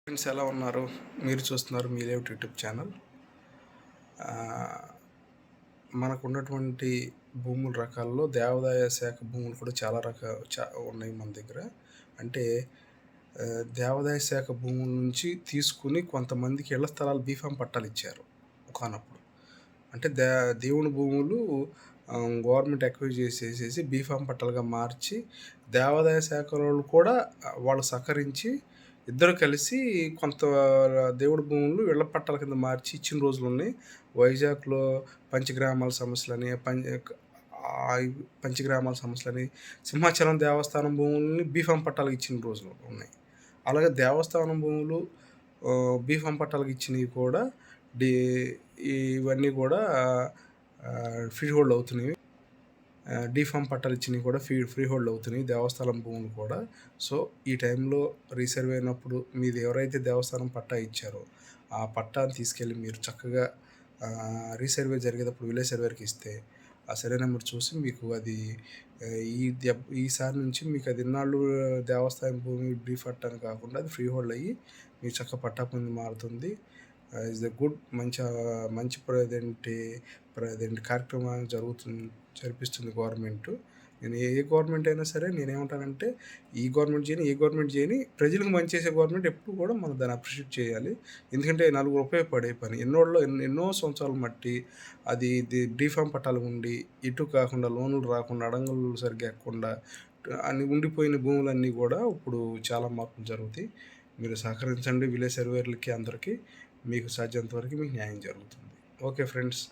Friends ఎలా ఉన్నారు? మీరు చూస్తున్నారు మీ లేఅవుట్ యూట్యూబ్ ఛానల్. మనకు ఉన్నటువంటి భూముల రకాల్లో దేవాదాయ శాఖ భూములు కూడా చాలా ఉన్నాయి మన దగ్గర. అంటే దేవాదాయ శాఖ భూముల నుంచి తీసుకుని కొంతమందికి ఇళ్ల స్థలాలు బీఫామ్ పట్టాలు ఇచ్చారు ఒకానప్పుడు. అంటే దేవుని భూములు గవర్నమెంట్ ఎక్వైర్ చేసేసేసి బీఫామ్ పట్టాలుగా మార్చి దేవాదాయ శాఖ వాళ్ళు కూడా వాళ్ళు సహకరించి ఇద్దరు కలిసి కొంత దేవుడి భూములు ఇళ్ల పట్టాల కింద మార్చి ఇచ్చిన రోజులు ఉన్నాయి. వైజాగ్లో పంచగ్రామాల సమస్యలని పంచగ్రామాల సమస్యలని సింహాచలం దేవస్థానం భూములని బీఫామ్ పట్టాలకు ఇచ్చిన రోజులు ఉన్నాయి. అలాగే దేవస్థానం భూములు బీఫామ్ పట్టాలకు ఇచ్చినవి కూడా ఇవన్నీ కూడా ఫ్రీ హోల్డ్ అవుతున్నాయి. డీఫామ్ పట్టాలు ఇచ్చినవి కూడా ఫ్రీ హోల్డ్ అవుతున్నాయి దేవస్థానం భూములు కూడా. సో ఈ టైంలో రీసర్వే అయినప్పుడు మీది ఎవరైతే దేవస్థానం పట్టా ఇచ్చారో ఆ పట్టాను తీసుకెళ్ళి మీరు చక్కగా రీసర్వే జరిగేటప్పుడు విలేజ్ సర్వేకి ఇస్తే ఆ సర్వే నెంబర్ చూసి మీకు అది ఈసారి నుంచి మీకు అది ఇన్నాళ్ళు దేవస్థానం భూమి డీఫాల్ట్ అని కాకుండా అది ఫ్రీ హోల్డ్ అయ్యి మీకు చక్కగా పట్టా పొంది మారుతుంది. ఈజ్ ద గుడ్ మంచి ప్రజెంట్ కార్యక్రమాలు జరిపిస్తుంది గవర్నమెంట్. నేను ఏ గవర్నమెంట్ అయినా సరే నేనేమంటానంటే ఈ గవర్నమెంట్ చేయని ప్రజలకు మంచి చేసే గవర్నమెంట్ ఎప్పుడు కూడా మనం దాన్ని అప్రిషియేట్ చేయాలి. ఎందుకంటే నలుగురు ఉపయోగపడే పని ఎన్నో సంవత్సరాలు మట్టి అది డీఫామ్ పట్టాలు ఉండి ఇటు కాకుండా లోన్లు రాకుండా అడంగులు సరిగ్గా ఎక్కకుండా అన్ని ఉండిపోయిన భూములన్నీ కూడా ఇప్పుడు చాలా మార్పులు జరుగుతాయి. మీరు సహకరించండి విలేజ్ సర్వేర్లకి అందరికీ. మీకు సాధ్యంత వరకు మీకు న్యాయం జరుగుతుంది. Okay friends.